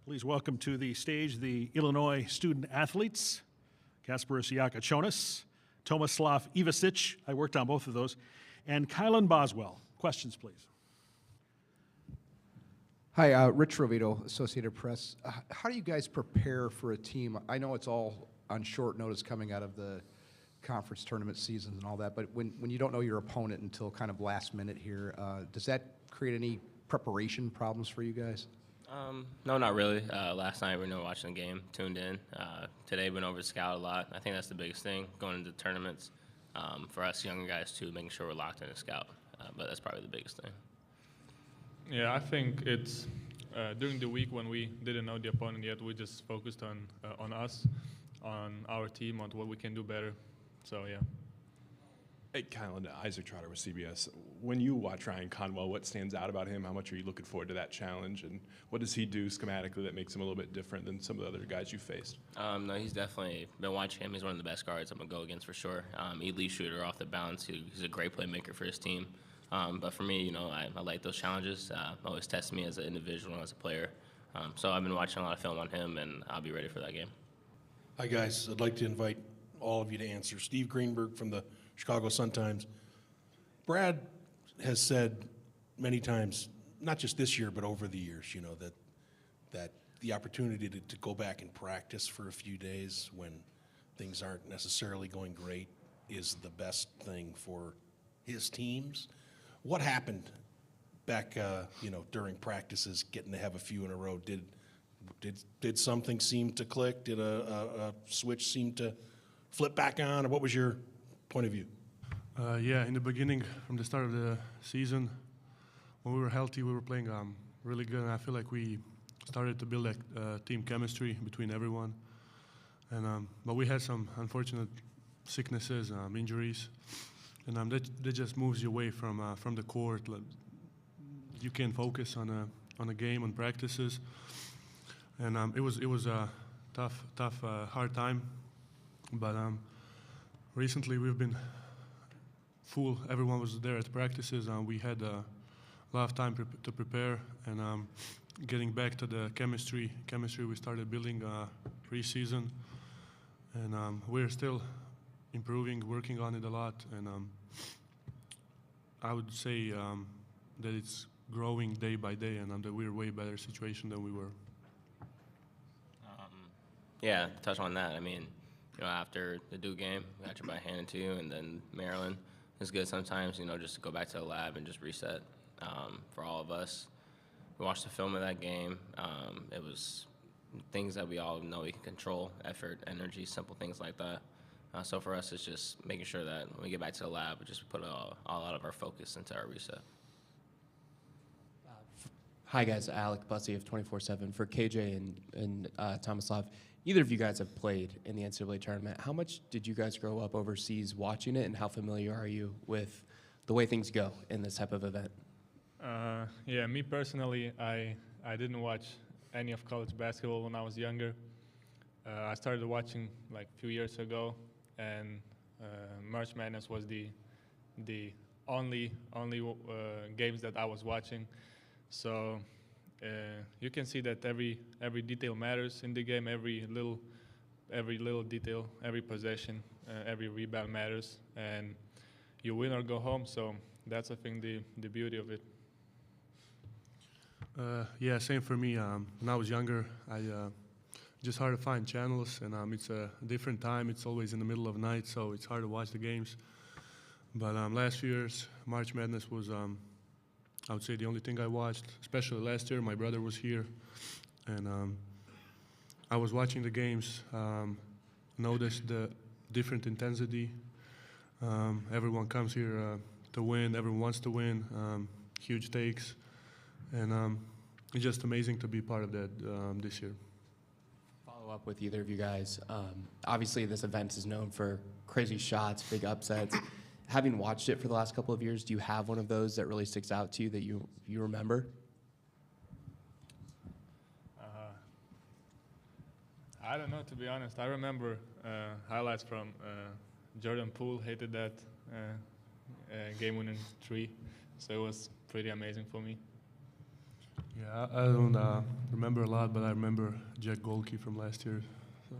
Please welcome to the stage the Illinois student athletes, Kasparas Jakucionis, Tomislav Ivisic, I worked on both of those, and Kylan Boswell. Questions, please. Hi, Rich Rovito, Associated Press. How do you guys prepare for a team? I know it's all on short notice coming out of the conference tournament seasons and all that, but when you don't know your opponent until kind of last minute here, does that create any preparation problems for you guys? No, not really. Last night we were watching the game, tuned in. Today went over to scout a lot. I think that's the biggest thing going into tournaments for us younger guys too, making sure we're locked in to scout. But that's probably the biggest thing. Yeah, I think it's during the week when we didn't know the opponent yet, we just focused on us, on our team, on what we can do better. So yeah. Hey, Kylan, Isaac Trotter with CBS. When you watch Ryan Conwell, what stands out about him? How much are you looking forward to that challenge? And what does he do schematically that makes him a little bit different than some of the other guys you faced? No, he's definitely been watching him. He's one of the best guards I'm going to go against for sure. Elite shooter off the bounce. He's a great playmaker for his team. But for me, I like those challenges. Always test me as an individual and as a player. So I've been watching a lot of film on him, and I'll be ready for that game. Hi, guys. I'd like to invite all of you to answer. Steve Greenberg from the Chicago Sun-Times. Brad has said many times, not just this year, but over the years, that the opportunity to go back and practice for a few days when things aren't necessarily going great is the best thing for his teams. What happened back, during practices, getting to have a few in a row? Did something seem to click? Did a switch seem to flip back on? Or what was your point of view? Yeah, in the beginning, from the start of the season, when we were healthy, we were playing really good, and I feel like we started to build a team chemistry between everyone. And but we had some unfortunate sicknesses, injuries, and that just moves you away from the court. You can't focus on a game, on practices, and it was a tough, hard time. But recently we've been full. Everyone was there at practices, and we had a lot of time to prepare. And getting back to the chemistry we started building pre-season, and we're still improving, working on it a lot. And I would say that it's growing day by day, and that we're way better situation than we were. Yeah, to touch on that. I mean, after the Duke game, we got your by handed to you, and then Maryland. It's good sometimes, just to go back to the lab and just reset for all of us. We watched the film of that game. It was things that we all know we can control, effort, energy, simple things like that. So for us, it's just making sure that when we get back to the lab, we just put all out of our focus into our reset. Hi, guys. Alec Bussey of 24/7 for KJ and Tomislav. Either of you guys have played in the NCAA tournament. How much did you guys grow up overseas watching it, and how familiar are you with the way things go in this type of event? Yeah, me personally, I didn't watch any of college basketball when I was younger. I started watching like a few years ago, and March Madness was the only games that I was watching. So you can see that every detail matters in the game. Every little detail, every possession, every rebound matters, and you win or go home. So that's, I think, the beauty of it. Yeah, same for me. When I was younger, just hard to find channels, and it's a different time. It's always in the middle of the night, so it's hard to watch the games. But last few years, March Madness was, I would say, the only thing I watched. Especially last year, my brother was here, and I was watching the games. Noticed the different intensity. Everyone comes here to win. Everyone wants to win. Huge stakes. And it's just amazing to be part of that this year. Follow up with either of you guys. Obviously, this event is known for crazy shots, big upsets. Having watched it for the last couple of years, do you have one of those that really sticks out to you that you remember? I don't know, to be honest. I remember highlights from Jordan Poole hated that game-winning 3, so it was pretty amazing for me. Yeah, I don't remember a lot, but I remember Jack Golke from last year. So.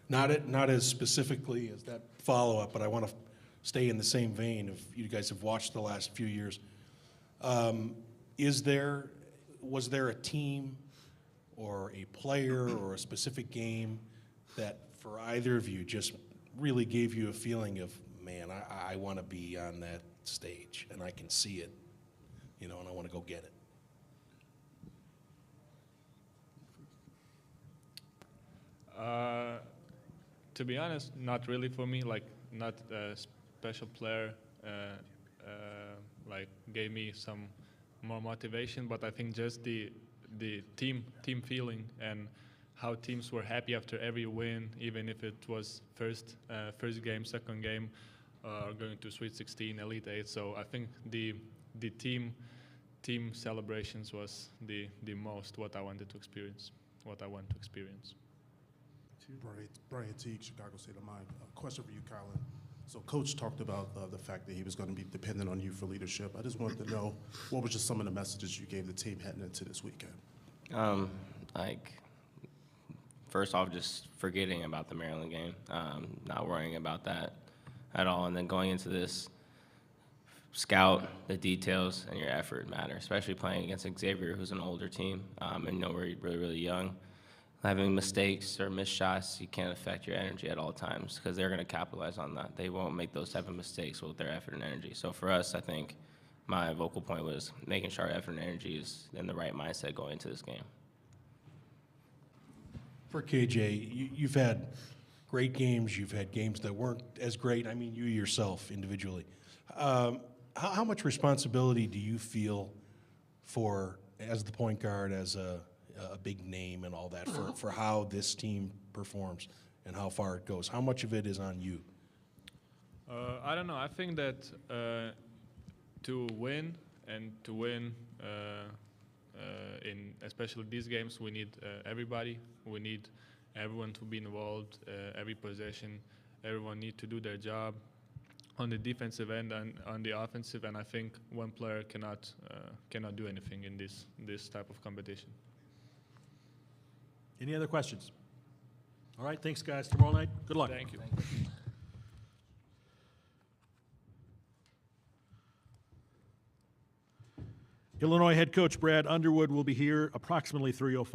Not as specifically as that follow-up, but I want to stay in the same vein. If you guys have watched the last few years, was there a team or a player or a specific game that for either of you just really gave you a feeling of, man, I want to be on that stage and I can see it, and I want to go get it? To be honest, not really for me. Like, not a special player like gave me some more motivation, but I think just the team feeling and how teams were happy after every win, even if it was first game, second game, going to Sweet 16, Elite 8. So I think the team celebrations was the most what I wanted to experience, what I want to experience. Brian Teague, Chicago State of Mind. A question for you, Kylan. So Coach talked about the fact that he was going to be dependent on you for leadership. I just wanted to know, what were just some of the messages you gave the team heading into this weekend? First off, just forgetting about the Maryland game, not worrying about that at all, and then going into this, scout the details, and your effort matter, especially playing against Xavier, who's an older team, and we're really, really young. Having mistakes or missed shots, you can't affect your energy at all times because they're going to capitalize on that. They won't make those type of mistakes with their effort and energy. So for us, I think my vocal point was making sure our effort and energy is in the right mindset going into this game. For KJ, you've had great games. You've had games that weren't as great. I mean, you yourself individually. How much responsibility do you feel for, as the point guard, as a big name and all that, for how this team performs and how far it goes? How much of it is on you? I don't know. I think that to win in especially these games, we need everybody. We need everyone to be involved, every possession. Everyone need to do their job on the defensive end and on the offensive. And I think one player cannot do anything in this type of competition. Any other questions? All right, thanks, guys. Tomorrow night, good luck. Thank you. Illinois head coach Brad Underwood will be here approximately 3:05.